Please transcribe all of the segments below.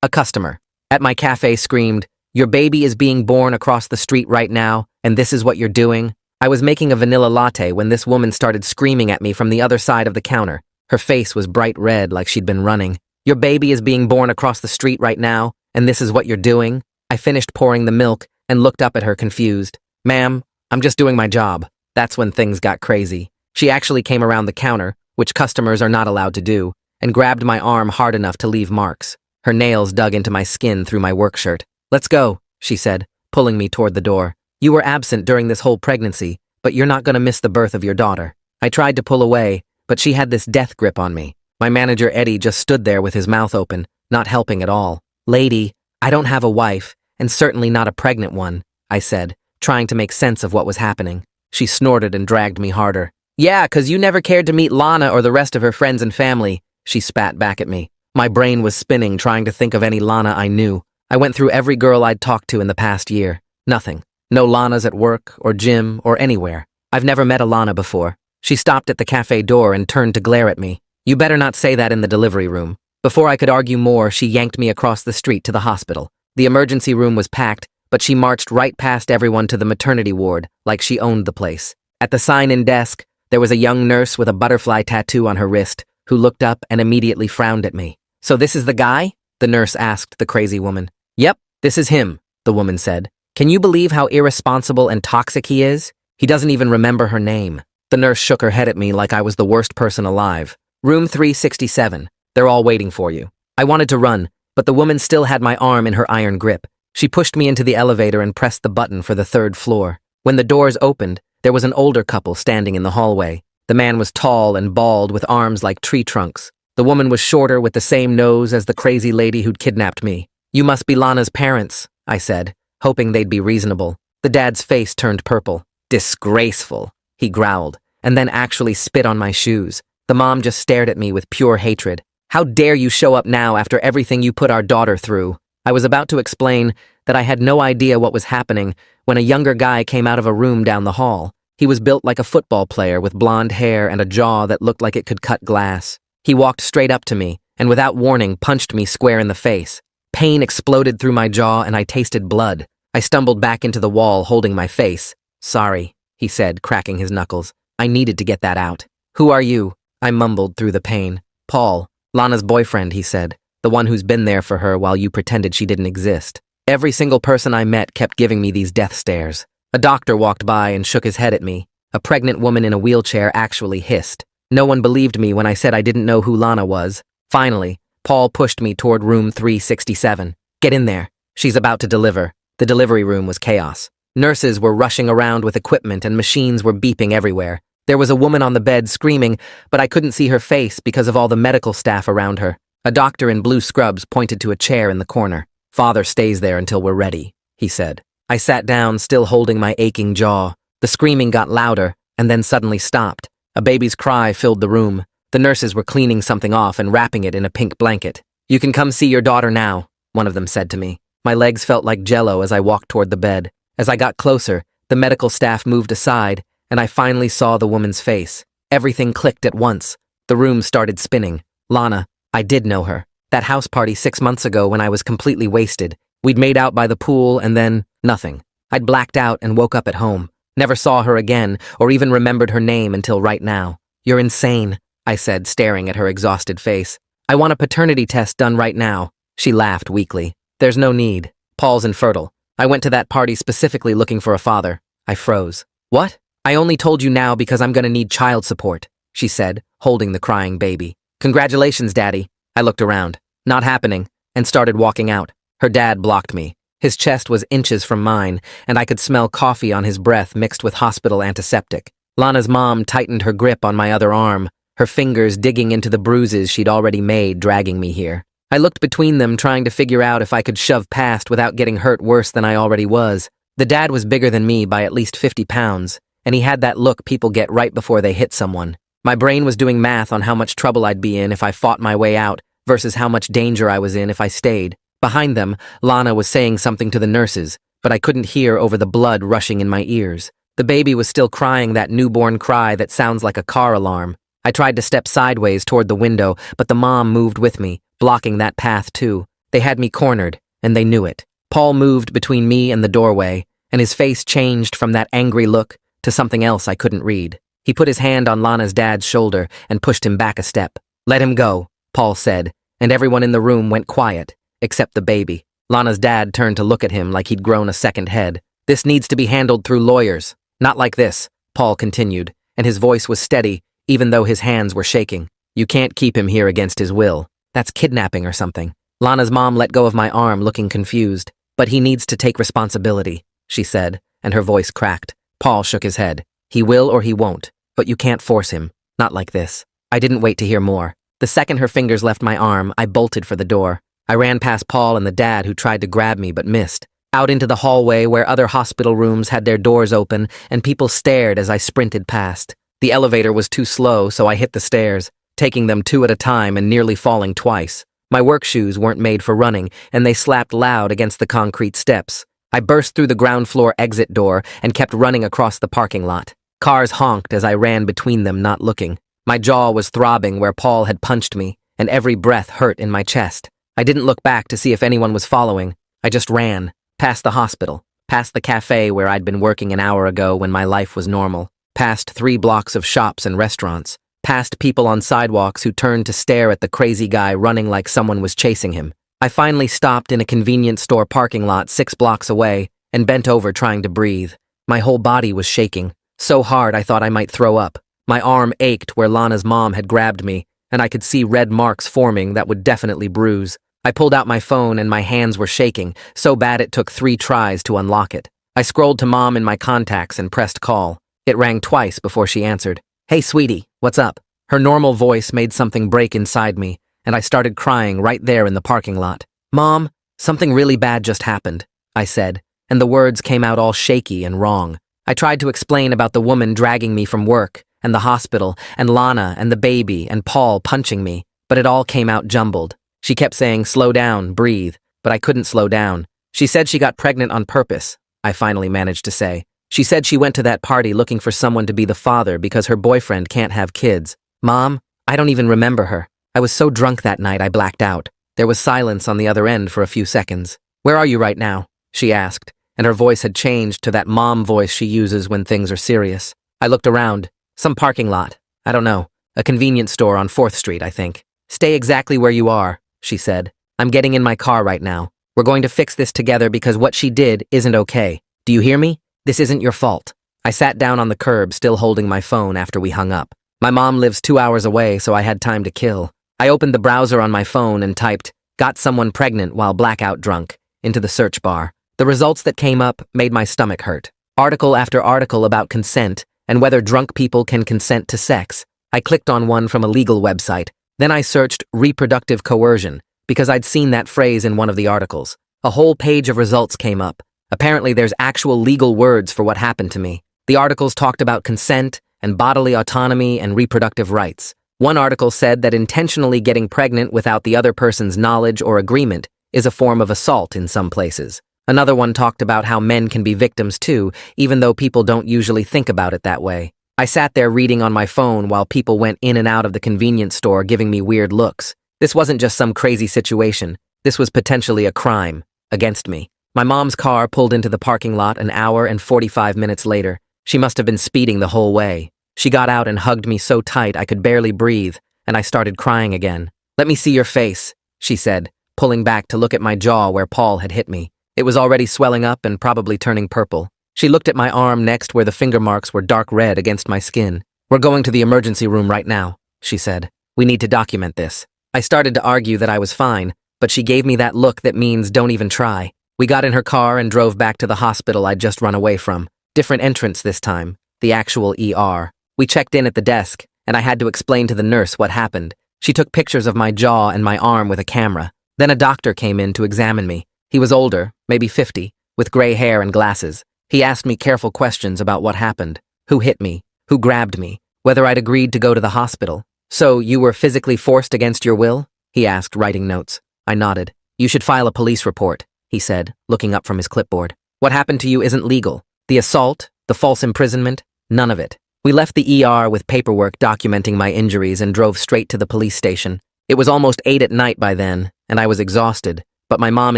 A customer at my cafe screamed, "Your baby is being born across the street right now, and this is what you're doing?" I was making a vanilla latte when this woman started screaming at me from the other side of the counter. Her face was bright red like she'd been running. "Your baby is being born across the street right now, and this is what you're doing?" I finished pouring the milk and looked up at her confused. "Ma'am, I'm just doing my job." That's when things got crazy. She actually came around the counter, which customers are not allowed to do, and grabbed my arm hard enough to leave marks. Her nails dug into my skin through my work shirt. "Let's go," she said, pulling me toward the door. "You were absent during this whole pregnancy, but you're not going to miss the birth of your daughter." I tried to pull away, but she had this death grip on me. My manager, Eddie, just stood there with his mouth open, not helping at all. "Lady, I don't have a wife, and certainly not a pregnant one," I said, trying to make sense of what was happening. She snorted and dragged me harder. "Yeah, 'cause you never cared to meet Lana or the rest of her friends and family," she spat back at me. My brain was spinning, trying to think of any Lana I knew. I went through every girl I'd talked to in the past year. Nothing. No Lanas at work, or gym, or anywhere. I've never met a Lana before. She stopped at the cafe door and turned to glare at me. "You better not say that in the delivery room." Before I could argue more, she yanked me across the street to the hospital. The emergency room was packed, but she marched right past everyone to the maternity ward, like she owned the place. At the sign-in desk, there was a young nurse with a butterfly tattoo on her wrist, who looked up and immediately frowned at me. "So this is the guy?" the nurse asked the crazy woman. "Yep, this is him," the woman said. "Can you believe how irresponsible and toxic he is? He doesn't even remember her name." The nurse shook her head at me like I was the worst person alive. "Room 367. They're all waiting for you." I wanted to run, but the woman still had my arm in her iron grip. She pushed me into the elevator and pressed the button for the third floor. When the doors opened, there was an older couple standing in the hallway. The man was tall and bald with arms like tree trunks. The woman was shorter with the same nose as the crazy lady who'd kidnapped me. "You must be Lana's parents," I said, hoping they'd be reasonable. The dad's face turned purple. "Disgraceful," he growled, and then actually spit on my shoes. The mom just stared at me with pure hatred. "How dare you show up now after everything you put our daughter through?" I was about to explain that I had no idea what was happening when a younger guy came out of a room down the hall. He was built like a football player with blonde hair and a jaw that looked like it could cut glass. He walked straight up to me and without warning punched me square in the face. Pain exploded through my jaw and I tasted blood. I stumbled back into the wall holding my face. "Sorry," he said, cracking his knuckles. "I needed to get that out." "Who are you?" I mumbled through the pain. "Paul, Lana's boyfriend," he said. "The one who's been there for her while you pretended she didn't exist." Every single person I met kept giving me these death stares. A doctor walked by and shook his head at me. A pregnant woman in a wheelchair actually hissed. No one believed me when I said I didn't know who Lana was. Finally, Paul pushed me toward room 367. "Get in there. She's about to deliver." The delivery room was chaos. Nurses were rushing around with equipment and machines were beeping everywhere. There was a woman on the bed screaming, but I couldn't see her face because of all the medical staff around her. A doctor in blue scrubs pointed to a chair in the corner. "Father stays there until we're ready," he said. I sat down, still holding my aching jaw. The screaming got louder, and then suddenly stopped. A baby's cry filled the room. The nurses were cleaning something off and wrapping it in a pink blanket. "You can come see your daughter now," one of them said to me. My legs felt like jello as I walked toward the bed. As I got closer, the medical staff moved aside, and I finally saw the woman's face. Everything clicked at once. The room started spinning. Lana, I did know her. That house party 6 months ago when I was completely wasted. We'd made out by the pool and then nothing. I'd blacked out and woke up at home. Never saw her again or even remembered her name until right now. "You're insane," I said, staring at her exhausted face. "I want a paternity test done right now." She laughed weakly. "There's no need. Paul's infertile. I went to that party specifically looking for a father." I froze. "What?" "I only told you now because I'm gonna need child support," she said, holding the crying baby. "Congratulations, Daddy." I looked around. Not happening, and started walking out. Her dad blocked me. His chest was inches from mine, and I could smell coffee on his breath mixed with hospital antiseptic. Lana's mom tightened her grip on my other arm, her fingers digging into the bruises she'd already made dragging me here. I looked between them, trying to figure out if I could shove past without getting hurt worse than I already was. The dad was bigger than me by at least 50 pounds, and he had that look people get right before they hit someone. My brain was doing math on how much trouble I'd be in if I fought my way out versus how much danger I was in if I stayed. Behind them, Lana was saying something to the nurses, but I couldn't hear over the blood rushing in my ears. The baby was still crying that newborn cry that sounds like a car alarm. I tried to step sideways toward the window, but the mom moved with me, blocking that path too. They had me cornered, and they knew it. Paul moved between me and the doorway, and his face changed from that angry look to something else I couldn't read. He put his hand on Lana's dad's shoulder and pushed him back a step. "Let him go," Paul said, and everyone in the room went quiet, except the baby. Lana's dad turned to look at him like he'd grown a second head. "This needs to be handled through lawyers. Not like this," Paul continued, and his voice was steady, even though his hands were shaking. "You can't keep him here against his will. That's kidnapping or something." Lana's mom let go of my arm, looking confused. "But he needs to take responsibility," she said, and her voice cracked. Paul shook his head. "He will or he won't, but you can't force him. Not like this." I didn't wait to hear more. The second her fingers left my arm, I bolted for the door. I ran past Paul and the dad who tried to grab me but missed, out into the hallway where other hospital rooms had their doors open and people stared as I sprinted past. The elevator was too slow, so I hit the stairs, taking them two at a time and nearly falling twice. My work shoes weren't made for running, and they slapped loud against the concrete steps. I burst through the ground floor exit door and kept running across the parking lot. Cars honked as I ran between them, not looking. My jaw was throbbing where Paul had punched me, and every breath hurt in my chest. I didn't look back to see if anyone was following. I just ran, past the hospital, past the cafe where I'd been working an hour ago when my life was normal, past 3 blocks of shops and restaurants, past people on sidewalks who turned to stare at the crazy guy running like someone was chasing him. I finally stopped in a convenience store parking lot 6 blocks away and bent over trying to breathe. My whole body was shaking, so hard I thought I might throw up. My arm ached where Lana's mom had grabbed me, and I could see red marks forming that would definitely bruise. I pulled out my phone and my hands were shaking, so bad it took 3 tries to unlock it. I scrolled to Mom in my contacts and pressed call. It rang twice before she answered. "Hey, sweetie, what's up?" Her normal voice made something break inside me, and I started crying right there in the parking lot. "Mom, something really bad just happened," I said, and the words came out all shaky and wrong. I tried to explain about the woman dragging me from work, and the hospital, and Lana, and the baby, and Paul punching me, but it all came out jumbled. She kept saying, "Slow down, breathe," but I couldn't slow down. "She said she got pregnant on purpose," I finally managed to say. "She said she went to that party looking for someone to be the father because her boyfriend can't have kids." "Mom, I don't even remember her. I was so drunk that night I blacked out." There was silence on the other end for a few seconds. "Where are you right now?" she asked, and her voice had changed to that mom voice she uses when things are serious. I looked around. Some parking lot. I don't know. A convenience store on 4th Street, I think. "Stay exactly where you are," she said. "I'm getting in my car right now. We're going to fix this together because what she did isn't okay. Do you hear me? This isn't your fault." I sat down on the curb, still holding my phone after we hung up. My mom lives 2 hours away, so I had time to kill. I opened the browser on my phone and typed, "Got someone pregnant while blackout drunk," into the search bar. The results that came up made my stomach hurt. Article after article about consent and whether drunk people can consent to sex. I clicked on one from a legal website. Then I searched reproductive coercion because I'd seen that phrase in one of the articles. A whole page of results came up. Apparently there's actual legal words for what happened to me. The articles talked about consent and bodily autonomy and reproductive rights. One article said that intentionally getting pregnant without the other person's knowledge or agreement is a form of assault in some places. Another one talked about how men can be victims too, even though people don't usually think about it that way. I sat there reading on my phone while people went in and out of the convenience store giving me weird looks. This wasn't just some crazy situation. This was potentially a crime against me. My mom's car pulled into the parking lot an hour and 45 minutes later. She must have been speeding the whole way. She got out and hugged me so tight I could barely breathe, and I started crying again. "Let me see your face," she said, pulling back to look at my jaw where Paul had hit me. It was already swelling up and probably turning purple. She looked at my arm next where the finger marks were dark red against my skin. "We're going to the emergency room right now," she said. "We need to document this." I started to argue that I was fine, but she gave me that look that means don't even try. We got in her car and drove back to the hospital I'd just run away from. Different entrance this time, the actual ER. We checked in at the desk, and I had to explain to the nurse what happened. She took pictures of my jaw and my arm with a camera. Then a doctor came in to examine me. He was older, maybe 50, with gray hair and glasses. He asked me careful questions about what happened, who hit me, who grabbed me, whether I'd agreed to go to the hospital. "So you were physically forced against your will?" he asked, writing notes. I nodded. "You should file a police report," he said, looking up from his clipboard. "What happened to you isn't legal. The assault, the false imprisonment, none of it." We left the ER with paperwork documenting my injuries and drove straight to the police station. It was almost 8 at night by then, and I was exhausted, but my mom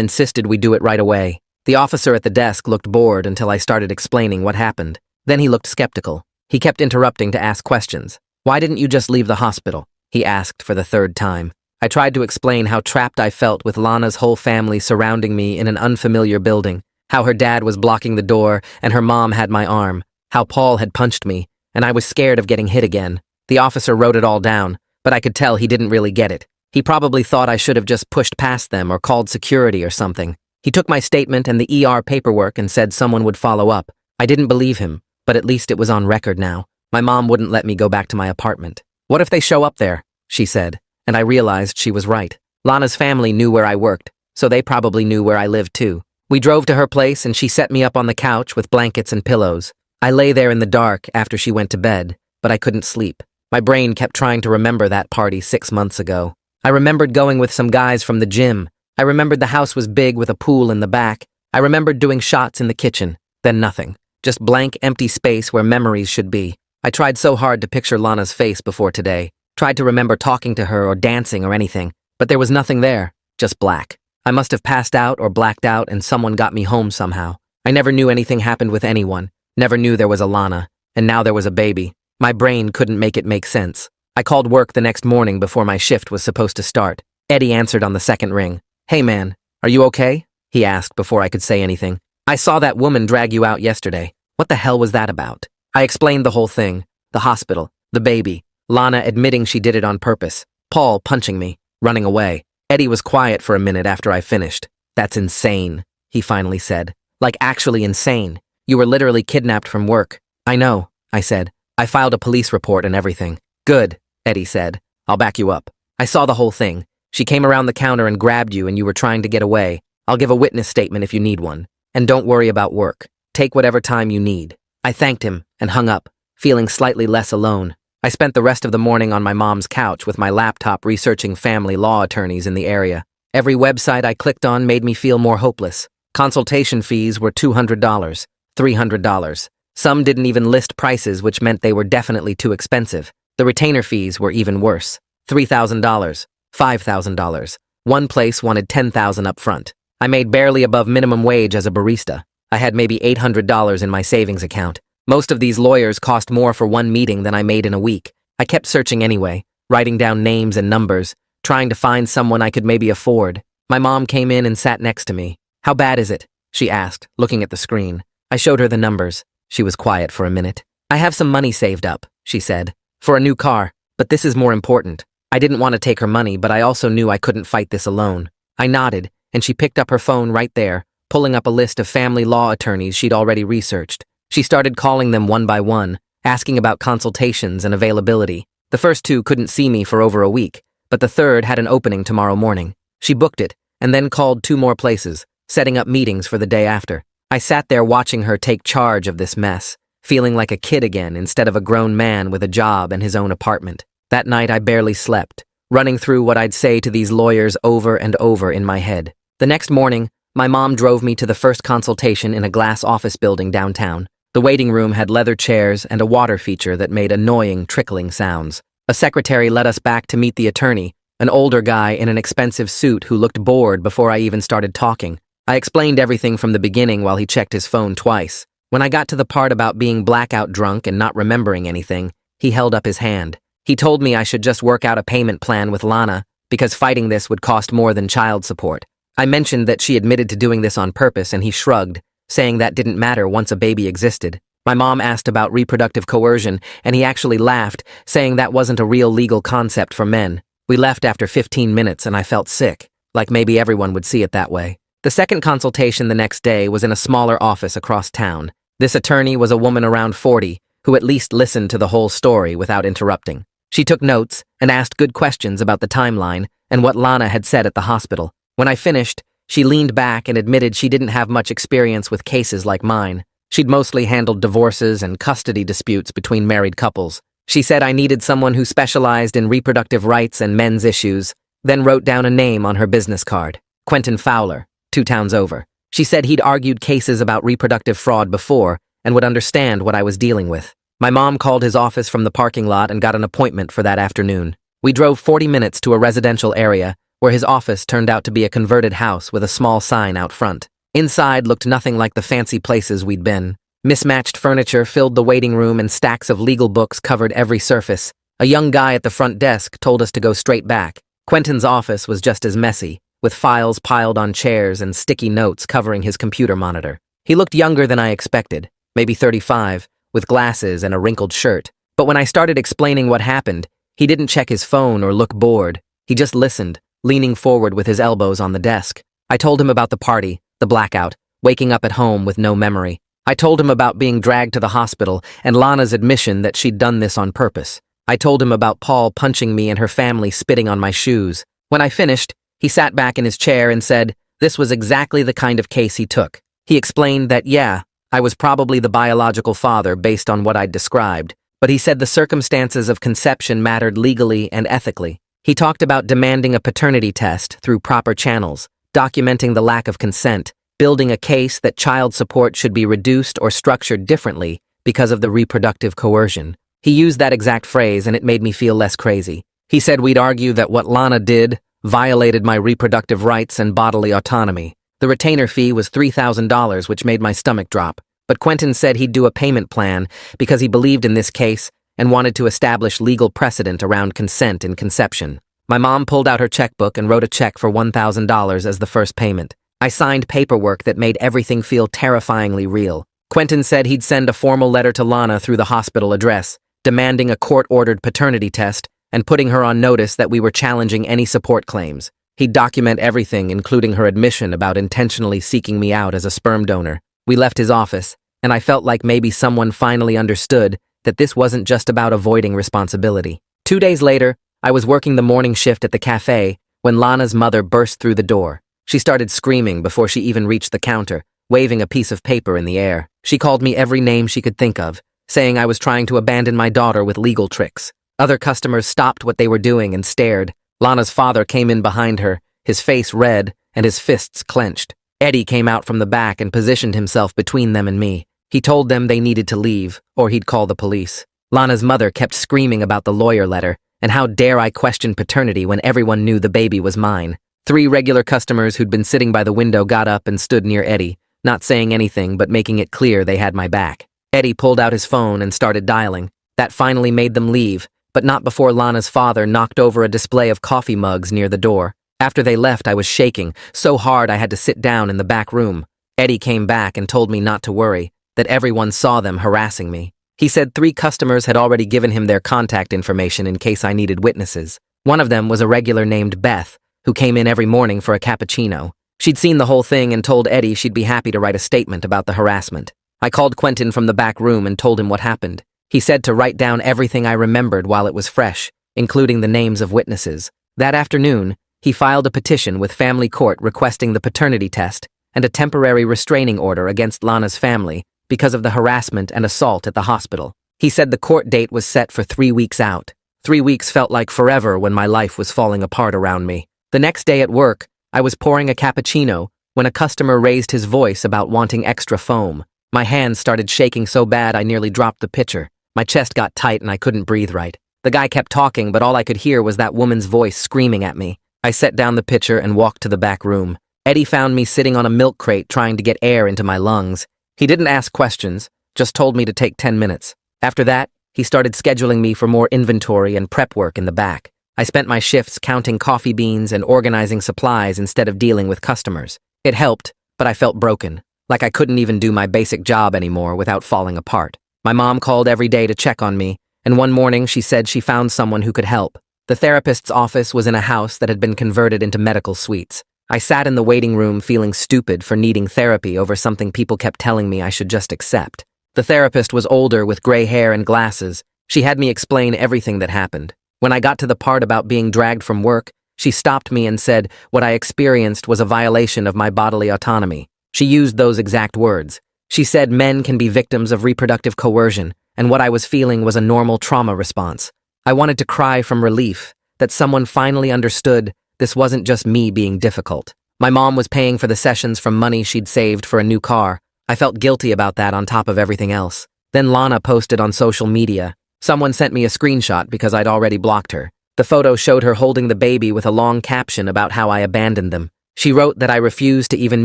insisted we do it right away. The officer at the desk looked bored until I started explaining what happened. Then he looked skeptical. He kept interrupting to ask questions. "Why didn't you just leave the hospital?" he asked for the third time. I tried to explain how trapped I felt with Lana's whole family surrounding me in an unfamiliar building, how her dad was blocking the door and her mom had my arm, how Paul had punched me, and I was scared of getting hit again. The officer wrote it all down, but I could tell he didn't really get it. He probably thought I should have just pushed past them or called security or something. He took my statement and the ER paperwork and said someone would follow up. I didn't believe him, but at least it was on record now. My mom wouldn't let me go back to my apartment. "What if they show up there?" she said, and I realized she was right. Lana's family knew where I worked, so they probably knew where I lived too. We drove to her place and she set me up on the couch with blankets and pillows. I lay there in the dark after she went to bed, but I couldn't sleep. My brain kept trying to remember that party 6 months ago. I remembered going with some guys from the gym. I remembered the house was big with a pool in the back. I remembered doing shots in the kitchen. Then nothing. Just blank, empty space where memories should be. I tried so hard to picture Lana's face before today. Tried to remember talking to her or dancing or anything. But there was nothing there. Just black. I must have passed out or blacked out and someone got me home somehow. I never knew anything happened with anyone. Never knew there was a Lana. And now there was a baby. My brain couldn't make it make sense. I called work the next morning before my shift was supposed to start. Eddie answered on the second ring. "Hey man, are you okay?" he asked before I could say anything. "I saw that woman drag you out yesterday. What the hell was that about?" I explained the whole thing. The hospital, the baby, Lana admitting she did it on purpose, Paul punching me, running away. Eddie was quiet for a minute after I finished. "That's insane," he finally said. "Like actually insane. You were literally kidnapped from work." "I know," I said. "I filed a police report and everything." "Good," Eddie said. "I'll back you up. I saw the whole thing. She came around the counter and grabbed you and you were trying to get away. I'll give a witness statement if you need one. And don't worry about work. Take whatever time you need." I thanked him and hung up, feeling slightly less alone. I spent the rest of the morning on my mom's couch with my laptop researching family law attorneys in the area. Every website I clicked on made me feel more hopeless. Consultation fees were $200, $300. Some didn't even list prices, which meant they were definitely too expensive. The retainer fees were even worse. $3,000, $5,000. One place wanted $10,000 up front. I made barely above minimum wage as a barista. I had maybe $800 in my savings account. Most of these lawyers cost more for one meeting than I made in a week. I kept searching anyway, writing down names and numbers, trying to find someone I could maybe afford. My mom came in and sat next to me. "How bad is it?" she asked, looking at the screen. I showed her the numbers. She was quiet for a minute. "I have some money saved up," she said, "for a new car, but this is more important." I didn't want to take her money, but I also knew I couldn't fight this alone. I nodded, and she picked up her phone right there, pulling up a list of family law attorneys she'd already researched. She started calling them one by one, asking about consultations and availability. The first two couldn't see me for over a week, but the third had an opening tomorrow morning. She booked it, and then called 2 more places, setting up meetings for the day after. I sat there watching her take charge of this mess, feeling like a kid again instead of a grown man with a job and his own apartment. That night I barely slept, running through what I'd say to these lawyers over and over in my head. The next morning, my mom drove me to the first consultation in a glass office building downtown. The waiting room had leather chairs and a water feature that made annoying, trickling sounds. A secretary led us back to meet the attorney, an older guy in an expensive suit who looked bored before I even started talking. I explained everything from the beginning while he checked his phone twice. When I got to the part about being blackout drunk and not remembering anything, he held up his hand. He told me I should just work out a payment plan with Lana, because fighting this would cost more than child support. I mentioned that she admitted to doing this on purpose, and he shrugged, saying that didn't matter once a baby existed. My mom asked about reproductive coercion, and he actually laughed, saying that wasn't a real legal concept for men. We left after 15 minutes, and I felt sick, like maybe everyone would see it that way. The second consultation the next day was in a smaller office across town. This attorney was a woman around 40, who at least listened to the whole story without interrupting. She took notes and asked good questions about the timeline and what Lana had said at the hospital. When I finished, she leaned back and admitted she didn't have much experience with cases like mine. She'd mostly handled divorces and custody disputes between married couples. She said I needed someone who specialized in reproductive rights and men's issues, then wrote down a name on her business card, Quentin Fowler, 2 towns over. She said he'd argued cases about reproductive fraud before and would understand what I was dealing with. My mom called his office from the parking lot and got an appointment for that afternoon. We drove 40 minutes to a residential area where his office turned out to be a converted house with a small sign out front. Inside looked nothing like the fancy places we'd been. Mismatched furniture filled the waiting room and stacks of legal books covered every surface. A young guy at the front desk told us to go straight back. Quentin's office was just as messy, with files piled on chairs and sticky notes covering his computer monitor. He looked younger than I expected, maybe 35, with glasses and a wrinkled shirt. But when I started explaining what happened, he didn't check his phone or look bored. He just listened, leaning forward with his elbows on the desk. I told him about the party, the blackout, waking up at home with no memory. I told him about being dragged to the hospital and Lana's admission that she'd done this on purpose. I told him about Paul punching me and her family spitting on my shoes. When I finished, he sat back in his chair and said this was exactly the kind of case he took. He explained that, yeah, I was probably the biological father based on what I'd described, but he said the circumstances of conception mattered legally and ethically. He talked about demanding a paternity test through proper channels, documenting the lack of consent, building a case that child support should be reduced or structured differently because of the reproductive coercion. He used that exact phrase and it made me feel less crazy. He said we'd argue that what Lana did violated my reproductive rights and bodily autonomy. The retainer fee was $3,000, which made my stomach drop. But Quentin said he'd do a payment plan because he believed in this case and wanted to establish legal precedent around consent in conception. My mom pulled out her checkbook and wrote a check for $1,000 as the first payment. I signed paperwork that made everything feel terrifyingly real. Quentin said he'd send a formal letter to Lana through the hospital address, demanding a court-ordered paternity test and putting her on notice that we were challenging any support claims. He'd document everything, including her admission about intentionally seeking me out as a sperm donor. We left his office, and I felt like maybe someone finally understood that this wasn't just about avoiding responsibility. 2 days later, I was working the morning shift at the cafe when Lana's mother burst through the door. She started screaming before she even reached the counter, waving a piece of paper in the air. She called me every name she could think of, saying I was trying to abandon my daughter with legal tricks. Other customers stopped what they were doing and stared. Lana's father came in behind her, his face red and his fists clenched. Eddie came out from the back and positioned himself between them and me. He told them they needed to leave, or he'd call the police. Lana's mother kept screaming about the lawyer letter, and how dare I question paternity when everyone knew the baby was mine. 3 regular customers who'd been sitting by the window got up and stood near Eddie, not saying anything but making it clear they had my back. Eddie pulled out his phone and started dialing. That finally made them leave, but not before Lana's father knocked over a display of coffee mugs near the door. After they left, I was shaking, so hard I had to sit down in the back room. Eddie came back and told me not to worry, that everyone saw them harassing me. He said 3 customers had already given him their contact information in case I needed witnesses. One of them was a regular named Beth, who came in every morning for a cappuccino. She'd seen the whole thing and told Eddie she'd be happy to write a statement about the harassment. I called Quentin from the back room and told him what happened. He said to write down everything I remembered while it was fresh, including the names of witnesses. That afternoon, he filed a petition with family court requesting the paternity test and a temporary restraining order against Lana's family because of the harassment and assault at the hospital. He said the court date was set for 3 weeks out. 3 weeks felt like forever when my life was falling apart around me. The next day at work, I was pouring a cappuccino when a customer raised his voice about wanting extra foam. My hands started shaking so bad I nearly dropped the pitcher. My chest got tight and I couldn't breathe right. The guy kept talking, but all I could hear was that woman's voice screaming at me. I set down the pitcher and walked to the back room. Eddie found me sitting on a milk crate trying to get air into my lungs. He didn't ask questions, just told me to take 10 minutes. After that, he started scheduling me for more inventory and prep work in the back. I spent my shifts counting coffee beans and organizing supplies instead of dealing with customers. It helped, but I felt broken, like I couldn't even do my basic job anymore without falling apart. My mom called every day to check on me, and one morning she said she found someone who could help. The therapist's office was in a house that had been converted into medical suites. I sat in the waiting room feeling stupid for needing therapy over something people kept telling me I should just accept. The therapist was older with gray hair and glasses. She had me explain everything that happened. When I got to the part about being dragged from work, she stopped me and said what I experienced was a violation of my bodily autonomy. She used those exact words. She said men can be victims of reproductive coercion, and what I was feeling was a normal trauma response. I wanted to cry from relief, that someone finally understood this wasn't just me being difficult. My mom was paying for the sessions from money she'd saved for a new car. I felt guilty about that on top of everything else. Then Lana posted on social media. Someone sent me a screenshot because I'd already blocked her. The photo showed her holding the baby with a long caption about how I abandoned them. She wrote that I refused to even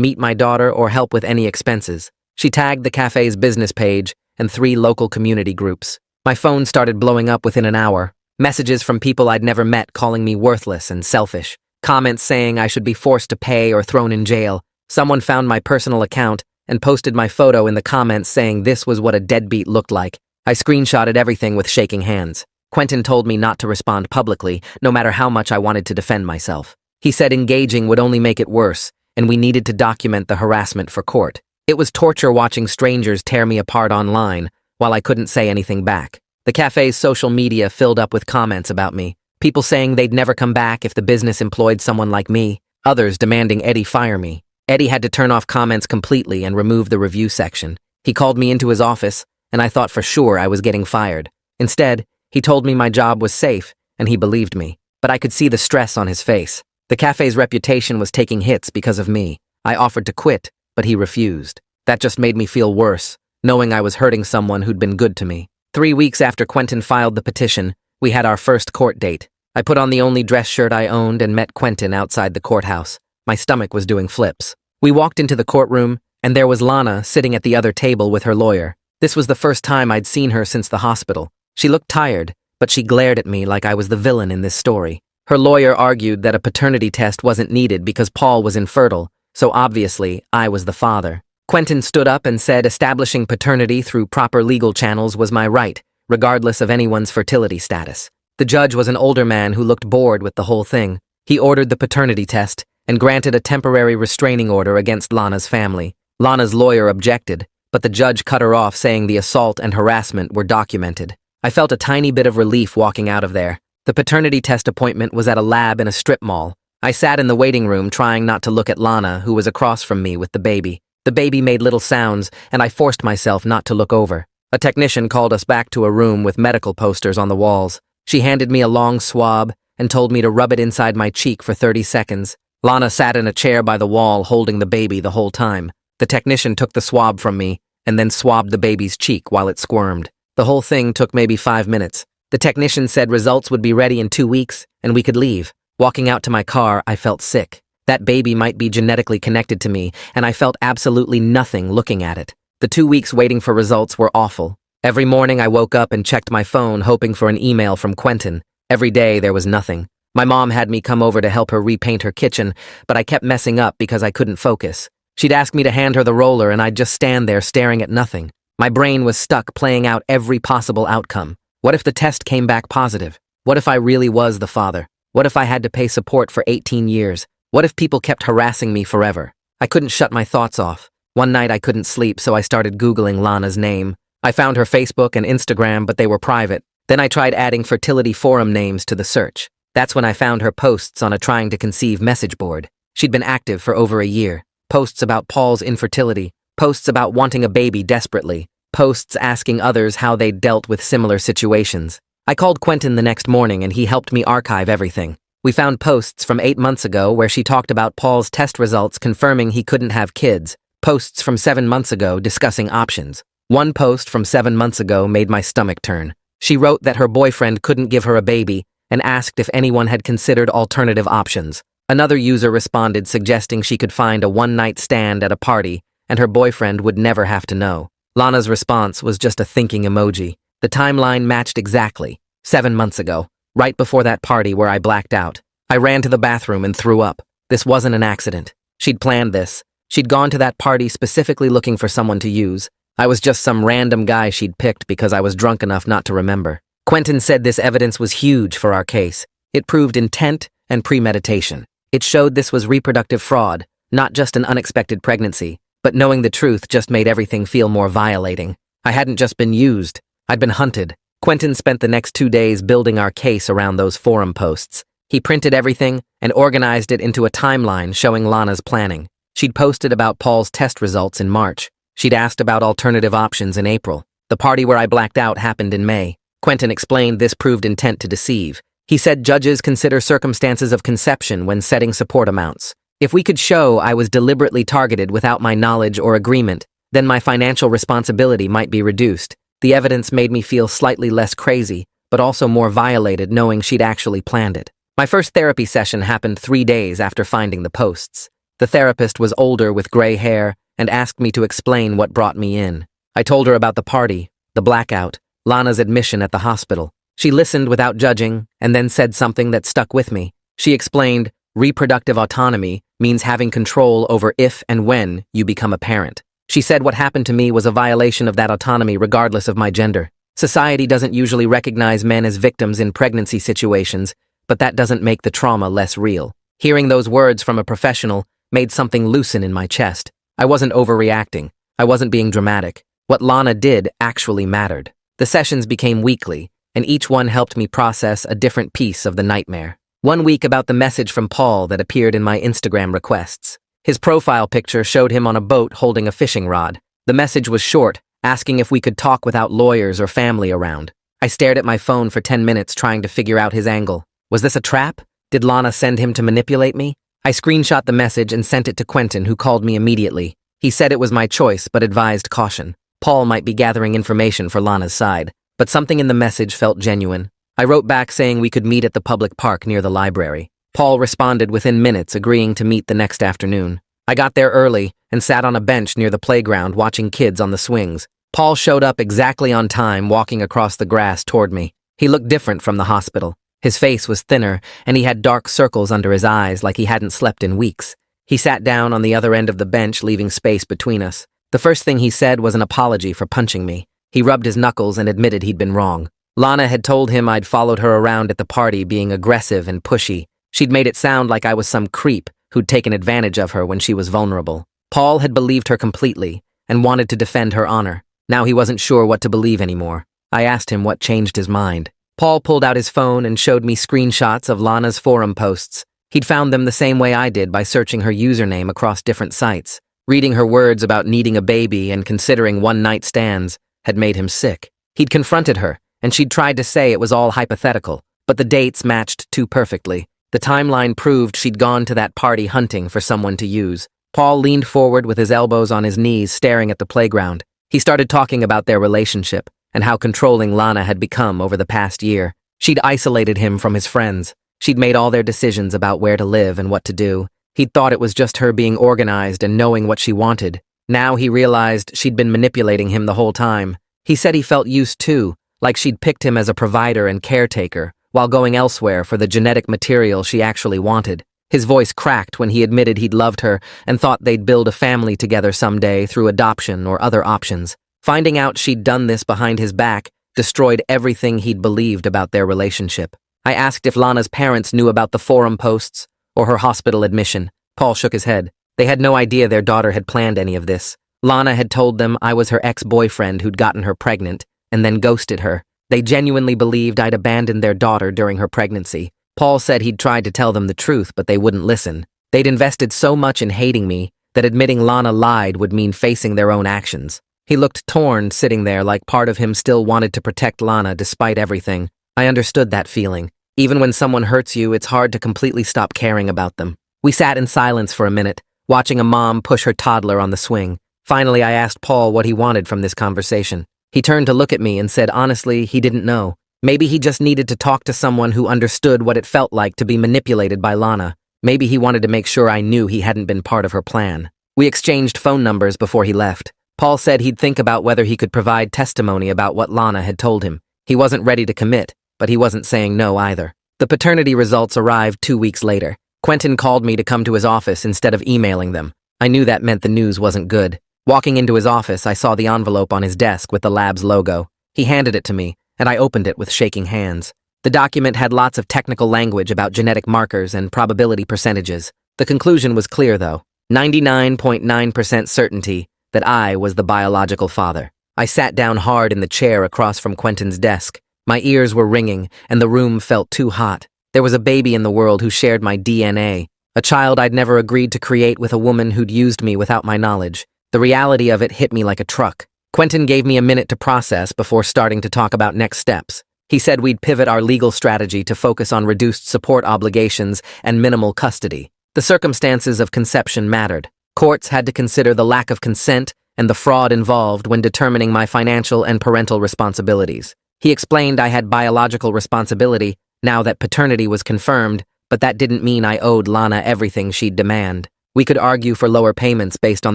meet my daughter or help with any expenses. She tagged the cafe's business page and 3 local community groups. My phone started blowing up within an hour. Messages from people I'd never met calling me worthless and selfish. Comments saying I should be forced to pay or thrown in jail. Someone found my personal account and posted my photo in the comments saying this was what a deadbeat looked like. I screenshotted everything with shaking hands. Quentin told me not to respond publicly, no matter how much I wanted to defend myself. He said engaging would only make it worse, and we needed to document the harassment for court. It was torture watching strangers tear me apart online, while I couldn't say anything back. The cafe's social media filled up with comments about me. People saying they'd never come back if the business employed someone like me. Others demanding Eddie fire me. Eddie had to turn off comments completely and remove the review section. He called me into his office, and I thought for sure I was getting fired. Instead, he told me my job was safe, and he believed me. But I could see the stress on his face. The cafe's reputation was taking hits because of me. I offered to quit, but he refused. That just made me feel worse, knowing I was hurting someone who'd been good to me. 3 weeks after Quentin filed the petition, we had our first court date. I put on the only dress shirt I owned and met Quentin outside the courthouse. My stomach was doing flips. We walked into the courtroom, and there was Lana sitting at the other table with her lawyer. This was the first time I'd seen her since the hospital. She looked tired, but she glared at me like I was the villain in this story. Her lawyer argued that a paternity test wasn't needed because Paul was infertile, so obviously I was the father. Quentin stood up and said establishing paternity through proper legal channels was my right, regardless of anyone's fertility status. The judge was an older man who looked bored with the whole thing. He ordered the paternity test and granted a temporary restraining order against Lana's family. Lana's lawyer objected, but the judge cut her off saying the assault and harassment were documented. I felt a tiny bit of relief walking out of there. The paternity test appointment was at a lab in a strip mall. I sat in the waiting room trying not to look at Lana, who was across from me with the baby. The baby made little sounds, and I forced myself not to look over. A technician called us back to a room with medical posters on the walls. She handed me a long swab and told me to rub it inside my cheek for 30 seconds. Lana sat in a chair by the wall holding the baby the whole time. The technician took the swab from me and then swabbed the baby's cheek while it squirmed. The whole thing took maybe 5 minutes. The technician said results would be ready in 2 weeks and we could leave. Walking out to my car, I felt sick. That baby might be genetically connected to me, and I felt absolutely nothing looking at it. The 2 weeks waiting for results were awful. Every morning I woke up and checked my phone hoping for an email from Quentin. Every day there was nothing. My mom had me come over to help her repaint her kitchen, but I kept messing up because I couldn't focus. She'd ask me to hand her the roller and I'd just stand there staring at nothing. My brain was stuck playing out every possible outcome. What if the test came back positive? What if I really was the father? What if I had to pay support for 18 years? What if people kept harassing me forever? I couldn't shut my thoughts off. One night I couldn't sleep, so I started Googling Lana's name. I found her Facebook and Instagram, but they were private. Then I tried adding fertility forum names to the search. That's when I found her posts on a trying to conceive message board. She'd been active for over a year. Posts about Paul's infertility. Posts about wanting a baby desperately. Posts asking others how they'd dealt with similar situations. I called Quentin the next morning and he helped me archive everything. We found posts from 8 months ago where she talked about Paul's test results confirming he couldn't have kids. Posts from 7 months ago discussing options. One post from 7 months ago made my stomach turn. She wrote that her boyfriend couldn't give her a baby and asked if anyone had considered alternative options. Another user responded suggesting she could find a one-night stand at a party and her boyfriend would never have to know. Lana's response was just a thinking emoji. The timeline matched exactly. 7 months ago, right before that party where I blacked out. I ran to the bathroom and threw up. This wasn't an accident. She'd planned this. She'd gone to that party specifically looking for someone to use. I was just some random guy she'd picked because I was drunk enough not to remember. Quentin said this evidence was huge for our case. It proved intent and premeditation. It showed this was reproductive fraud, not just an unexpected pregnancy, but knowing the truth just made everything feel more violating. I hadn't just been used. I'd been hunted. Quentin spent the next 2 days building our case around those forum posts. He printed everything and organized it into a timeline showing Lana's planning. She'd posted about Paul's test results in March. She'd asked about alternative options in April. The party where I blacked out happened in May. Quentin explained this proved intent to deceive. He said judges consider circumstances of conception when setting support amounts. If we could show I was deliberately targeted without my knowledge or agreement, then my financial responsibility might be reduced. The evidence made me feel slightly less crazy, but also more violated knowing she'd actually planned it. My first therapy session happened 3 days after finding the posts. The therapist was older with gray hair and asked me to explain what brought me in. I told her about the party, the blackout, Lana's admission at the hospital. She listened without judging and then said something that stuck with me. She explained, reproductive autonomy means having control over if and when you become a parent. She said what happened to me was a violation of that autonomy regardless of my gender. Society doesn't usually recognize men as victims in pregnancy situations, but that doesn't make the trauma less real. Hearing those words from a professional made something loosen in my chest. I wasn't overreacting. I wasn't being dramatic. What Lana did actually mattered. The sessions became weekly, and each one helped me process a different piece of the nightmare. One week about the message from Paul that appeared in my Instagram requests. His profile picture showed him on a boat holding a fishing rod. The message was short, asking if we could talk without lawyers or family around. I stared at my phone for 10 minutes trying to figure out his angle. Was this a trap? Did Lana send him to manipulate me? I screenshot the message and sent it to Quentin, who called me immediately. He said it was my choice, but advised caution. Paul might be gathering information for Lana's side, but something in the message felt genuine. I wrote back saying we could meet at the public park near the library. Paul responded within minutes, agreeing to meet the next afternoon. I got there early and sat on a bench near the playground watching kids on the swings. Paul showed up exactly on time, walking across the grass toward me. He looked different from the hospital. His face was thinner, and he had dark circles under his eyes like he hadn't slept in weeks. He sat down on the other end of the bench, leaving space between us. The first thing he said was an apology for punching me. He rubbed his knuckles and admitted he'd been wrong. Lana had told him I'd followed her around at the party, being aggressive and pushy. She'd made it sound like I was some creep who'd taken advantage of her when she was vulnerable. Paul had believed her completely and wanted to defend her honor. Now he wasn't sure what to believe anymore. I asked him what changed his mind. Paul pulled out his phone and showed me screenshots of Lana's forum posts. He'd found them the same way I did, by searching her username across different sites. Reading her words about needing a baby and considering one-night stands had made him sick. He'd confronted her, and she'd tried to say it was all hypothetical, but the dates matched too perfectly. The timeline proved she'd gone to that party hunting for someone to use. Paul leaned forward with his elbows on his knees, staring at the playground. He started talking about their relationship and how controlling Lana had become over the past year. She'd isolated him from his friends. She'd made all their decisions about where to live and what to do. He'd thought it was just her being organized and knowing what she wanted. Now he realized she'd been manipulating him the whole time. He said he felt used too, like she'd picked him as a provider and caretaker, while going elsewhere for the genetic material she actually wanted. His voice cracked when he admitted he'd loved her and thought they'd build a family together someday through adoption or other options. Finding out she'd done this behind his back destroyed everything he'd believed about their relationship. I asked if Lana's parents knew about the forum posts or her hospital admission. Paul shook his head. They had no idea their daughter had planned any of this. Lana had told them I was her ex-boyfriend who'd gotten her pregnant and then ghosted her. They genuinely believed I'd abandoned their daughter during her pregnancy. Paul said he'd tried to tell them the truth, but they wouldn't listen. They'd invested so much in hating me that admitting Lana lied would mean facing their own actions. He looked torn, sitting there like part of him still wanted to protect Lana despite everything. I understood that feeling. Even when someone hurts you, it's hard to completely stop caring about them. We sat in silence for a minute, watching a mom push her toddler on the swing. Finally, I asked Paul what he wanted from this conversation. He turned to look at me and said honestly he didn't know. Maybe he just needed to talk to someone who understood what it felt like to be manipulated by Lana. Maybe he wanted to make sure I knew he hadn't been part of her plan. We exchanged phone numbers before he left. Paul said he'd think about whether he could provide testimony about what Lana had told him. He wasn't ready to commit, but he wasn't saying no either. The paternity results arrived 2 weeks later. Quentin called me to come to his office instead of emailing them. I knew that meant the news wasn't good. Walking into his office, I saw the envelope on his desk with the lab's logo. He handed it to me, and I opened it with shaking hands. The document had lots of technical language about genetic markers and probability percentages. The conclusion was clear, though. 99.9% certainty that I was the biological father. I sat down hard in the chair across from Quentin's desk. My ears were ringing, and the room felt too hot. There was a baby in the world who shared my DNA, a child I'd never agreed to create with a woman who'd used me without my knowledge. The reality of it hit me like a truck. Quentin gave me a minute to process before starting to talk about next steps. He said we'd pivot our legal strategy to focus on reduced support obligations and minimal custody. The circumstances of conception mattered. Courts had to consider the lack of consent and the fraud involved when determining my financial and parental responsibilities. He explained I had biological responsibility now that paternity was confirmed, but that didn't mean I owed Lana everything she'd demand. We could argue for lower payments based on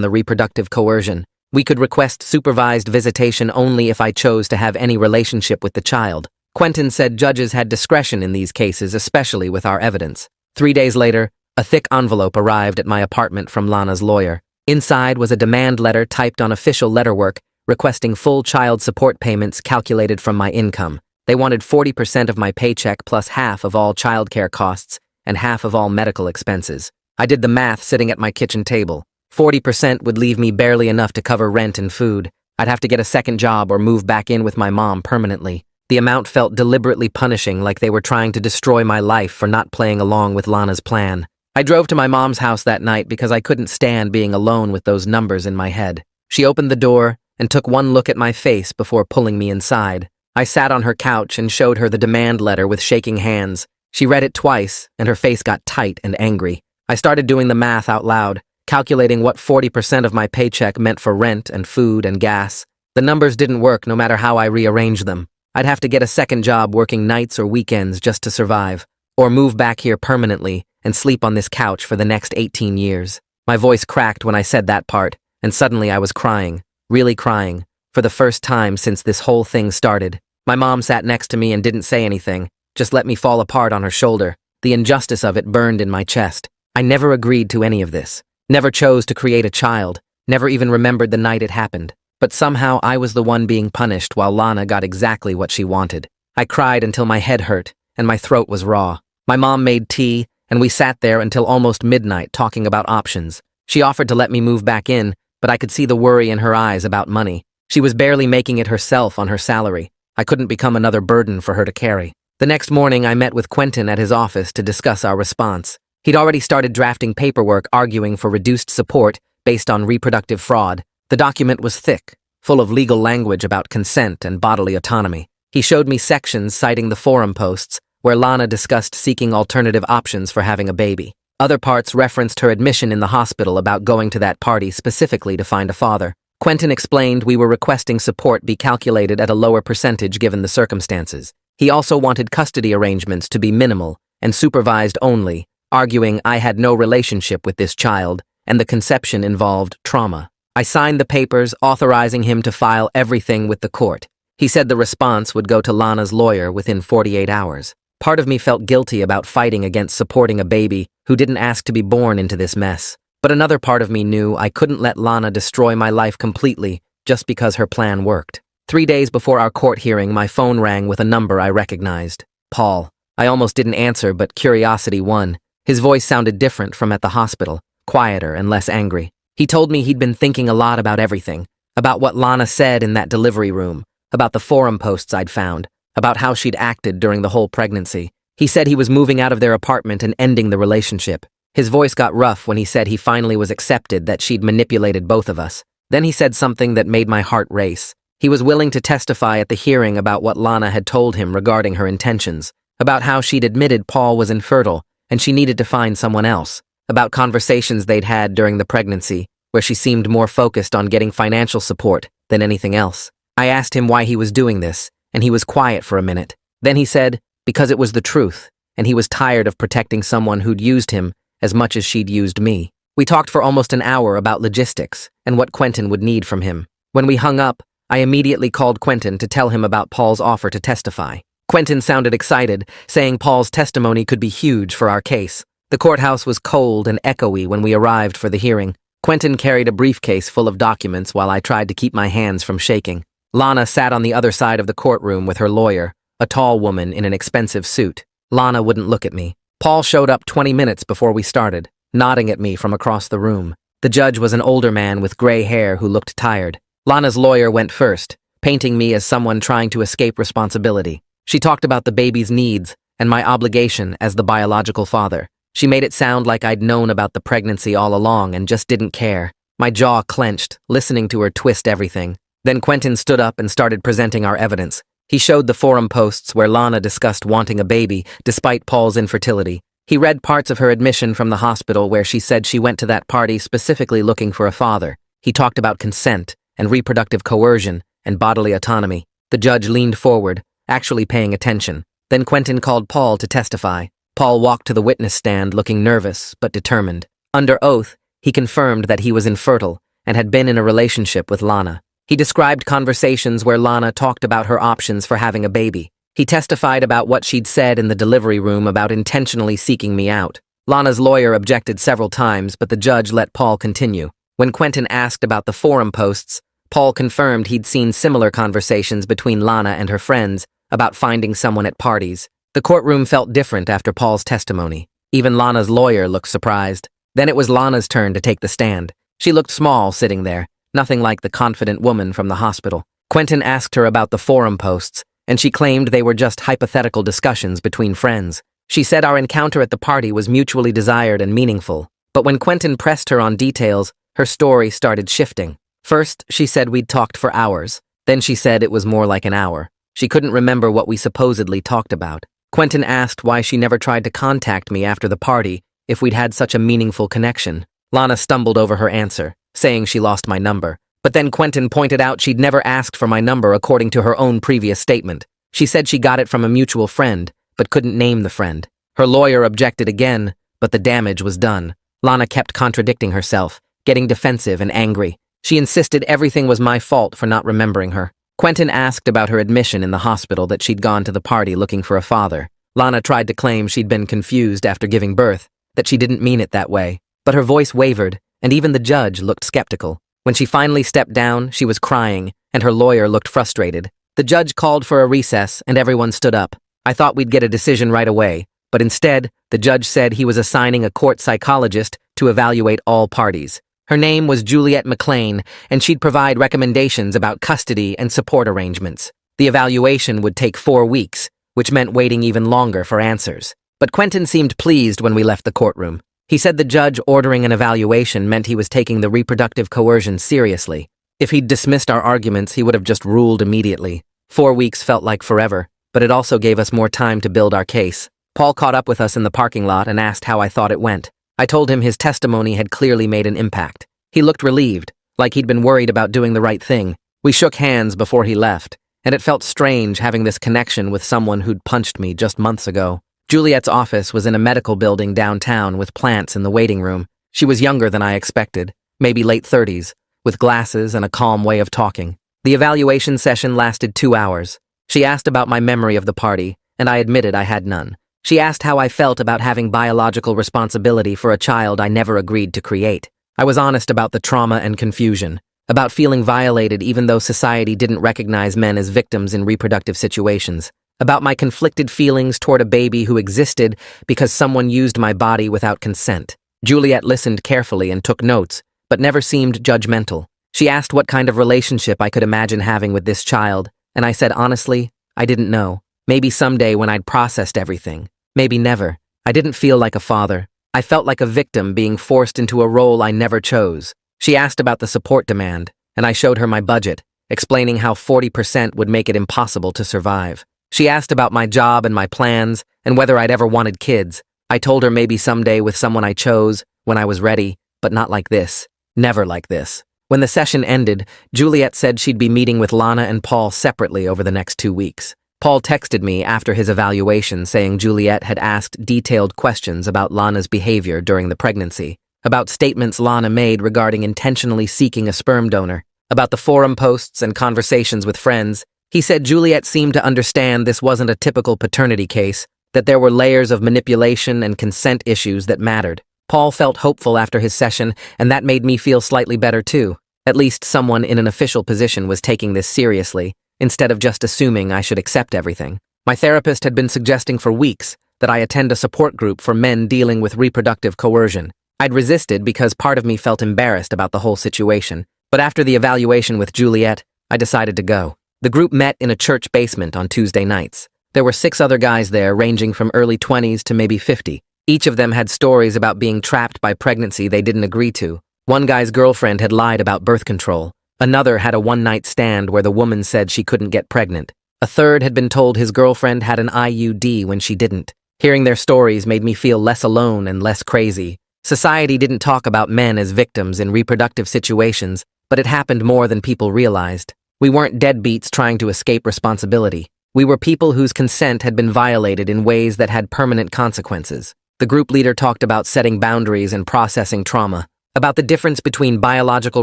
the reproductive coercion. We could request supervised visitation only if I chose to have any relationship with the child. Quentin said judges had discretion in these cases, especially with our evidence. 3 days later, a thick envelope arrived at my apartment from Lana's lawyer. Inside was a demand letter typed on official letterwork requesting full child support payments calculated from my income. They wanted 40% of my paycheck plus half of all childcare costs and half of all medical expenses. I did the math sitting at my kitchen table. 40% would leave me barely enough to cover rent and food. I'd have to get a second job or move back in with my mom permanently. The amount felt deliberately punishing, like they were trying to destroy my life for not playing along with Lana's plan. I drove to my mom's house that night because I couldn't stand being alone with those numbers in my head. She opened the door and took one look at my face before pulling me inside. I sat on her couch and showed her the demand letter with shaking hands. She read it twice, and her face got tight and angry. I started doing the math out loud, calculating what 40% of my paycheck meant for rent and food and gas. The numbers didn't work no matter how I rearranged them. I'd have to get a second job working nights or weekends just to survive, or move back here permanently and sleep on this couch for the next 18 years. My voice cracked when I said that part, and suddenly I was crying, really crying, for the first time since this whole thing started. My mom sat next to me and didn't say anything, just let me fall apart on her shoulder. The injustice of it burned in my chest. I never agreed to any of this, never chose to create a child, never even remembered the night it happened. But somehow I was the one being punished while Lana got exactly what she wanted. I cried until my head hurt and my throat was raw. My mom made tea, and we sat there until almost midnight talking about options. She offered to let me move back in, but I could see the worry in her eyes about money. She was barely making it herself on her salary. I couldn't become another burden for her to carry. The next morning, I met with Quentin at his office to discuss our response. He'd already started drafting paperwork arguing for reduced support based on reproductive fraud. The document was thick, full of legal language about consent and bodily autonomy. He showed me sections citing the forum posts where Lana discussed seeking alternative options for having a baby. Other parts referenced her admission in the hospital about going to that party specifically to find a father. Quentin explained we were requesting support be calculated at a lower percentage given the circumstances. He also wanted custody arrangements to be minimal and supervised only, arguing I had no relationship with this child and the conception involved trauma. I signed the papers authorizing him to file everything with the court. He said the response would go to Lana's lawyer within 48 hours. Part of me felt guilty about fighting against supporting a baby who didn't ask to be born into this mess. But another part of me knew I couldn't let Lana destroy my life completely just because her plan worked. 3 days before our court hearing, my phone rang with a number I recognized. Paul. I almost didn't answer, but curiosity won. His voice sounded different from at the hospital, quieter and less angry. He told me he'd been thinking a lot about everything, about what Lana said in that delivery room, about the forum posts I'd found, about how she'd acted during the whole pregnancy. He said he was moving out of their apartment and ending the relationship. His voice got rough when he said he finally was accepted that she'd manipulated both of us. Then he said something that made my heart race. He was willing to testify at the hearing about what Lana had told him regarding her intentions, about how she'd admitted Paul was infertile and she needed to find someone else, about conversations they'd had during the pregnancy, where she seemed more focused on getting financial support than anything else. I asked him why he was doing this, and he was quiet for a minute. Then he said, because it was the truth, and he was tired of protecting someone who'd used him as much as she'd used me. We talked for almost an hour about logistics and what Quentin would need from him. When we hung up, I immediately called Quentin to tell him about Paul's offer to testify. Quentin sounded excited, saying Paul's testimony could be huge for our case. The courthouse was cold and echoey when we arrived for the hearing. Quentin carried a briefcase full of documents while I tried to keep my hands from shaking. Lana sat on the other side of the courtroom with her lawyer, a tall woman in an expensive suit. Lana wouldn't look at me. Paul showed up 20 minutes before we started, nodding at me from across the room. The judge was an older man with gray hair who looked tired. Lana's lawyer went first, painting me as someone trying to escape responsibility. She talked about the baby's needs and my obligation as the biological father. She made it sound like I'd known about the pregnancy all along and just didn't care. My jaw clenched, listening to her twist everything. Then Quentin stood up and started presenting our evidence. He showed the forum posts where Lana discussed wanting a baby despite Paul's infertility. He read parts of her admission from the hospital where she said she went to that party specifically looking for a father. He talked about consent and reproductive coercion and bodily autonomy. The judge leaned forward, actually paying attention. Then Quentin called Paul to testify. Paul walked to the witness stand looking nervous but determined. Under oath, he confirmed that he was infertile and had been in a relationship with Lana. He described conversations where Lana talked about her options for having a baby. He testified about what she'd said in the delivery room about intentionally seeking me out. Lana's lawyer objected several times, but the judge let Paul continue. When Quentin asked about the forum posts, Paul confirmed he'd seen similar conversations between Lana and her friends about finding someone at parties. The courtroom felt different after Paul's testimony. Even Lana's lawyer looked surprised. Then it was Lana's turn to take the stand. She looked small sitting there, nothing like the confident woman from the hospital. Quentin asked her about the forum posts, and she claimed they were just hypothetical discussions between friends. She said our encounter at the party was mutually desired and meaningful. But when Quentin pressed her on details, her story started shifting. First, she said we'd talked for hours. Then she said it was more like an hour. She couldn't remember what we supposedly talked about. Quentin asked why she never tried to contact me after the party if we'd had such a meaningful connection. Lana stumbled over her answer, saying she lost my number. But then Quentin pointed out she'd never asked for my number according to her own previous statement. She said she got it from a mutual friend, but couldn't name the friend. Her lawyer objected again, but the damage was done. Lana kept contradicting herself, getting defensive and angry. She insisted everything was my fault for not remembering her. Quentin asked about her admission in the hospital, that she'd gone to the party looking for a father. Lana tried to claim she'd been confused after giving birth, that she didn't mean it that way. But her voice wavered, and even the judge looked skeptical. When she finally stepped down, she was crying, and her lawyer looked frustrated. The judge called for a recess, and everyone stood up. I thought we'd get a decision right away, but instead, the judge said he was assigning a court psychologist to evaluate all parties. Her name was Juliet McLean, and she'd provide recommendations about custody and support arrangements. The evaluation would take 4 weeks, which meant waiting even longer for answers. But Quentin seemed pleased when we left the courtroom. He said the judge ordering an evaluation meant he was taking the reproductive coercion seriously. If he'd dismissed our arguments, he would have just ruled immediately. 4 weeks felt like forever, but it also gave us more time to build our case. Paul caught up with us in the parking lot and asked how I thought it went. I told him his testimony had clearly made an impact. He looked relieved, like he'd been worried about doing the right thing. We shook hands before he left, and it felt strange having this connection with someone who'd punched me just months ago. Juliet's office was in a medical building downtown with plants in the waiting room. She was younger than I expected, maybe late 30s, with glasses and a calm way of talking. The evaluation session lasted 2 hours. She asked about my memory of the party, and I admitted I had none. She asked how I felt about having biological responsibility for a child I never agreed to create. I was honest about the trauma and confusion, about feeling violated even though society didn't recognize men as victims in reproductive situations, about my conflicted feelings toward a baby who existed because someone used my body without consent. Juliet listened carefully and took notes, but never seemed judgmental. She asked what kind of relationship I could imagine having with this child, and I said honestly, I didn't know. Maybe someday when I'd processed everything. Maybe never. I didn't feel like a father. I felt like a victim being forced into a role I never chose. She asked about the support demand, and I showed her my budget, explaining how 40% would make it impossible to survive. She asked about my job and my plans, and whether I'd ever wanted kids. I told her maybe someday with someone I chose, when I was ready, but not like this. Never like this. When the session ended, Juliet said she'd be meeting with Lana and Paul separately over the next 2 weeks. Paul texted me after his evaluation saying Juliet had asked detailed questions about Lana's behavior during the pregnancy, about statements Lana made regarding intentionally seeking a sperm donor, about the forum posts and conversations with friends. He said Juliet seemed to understand this wasn't a typical paternity case, that there were layers of manipulation and consent issues that mattered. Paul felt hopeful after his session, and that made me feel slightly better too. At least someone in an official position was taking this seriously, instead of just assuming I should accept everything. My therapist had been suggesting for weeks that I attend a support group for men dealing with reproductive coercion. I'd resisted because part of me felt embarrassed about the whole situation, but after the evaluation with Juliet, I decided to go. The group met in a church basement on Tuesday nights. There were 6 other guys there ranging from early 20s to maybe 50. Each of them had stories about being trapped by pregnancy they didn't agree to. One guy's girlfriend had lied about birth control. Another had a one-night stand where the woman said she couldn't get pregnant. A third had been told his girlfriend had an IUD when she didn't. Hearing their stories made me feel less alone and less crazy. Society didn't talk about men as victims in reproductive situations, but it happened more than people realized. We weren't deadbeats trying to escape responsibility. We were people whose consent had been violated in ways that had permanent consequences. The group leader talked about setting boundaries and processing trauma, about the difference between biological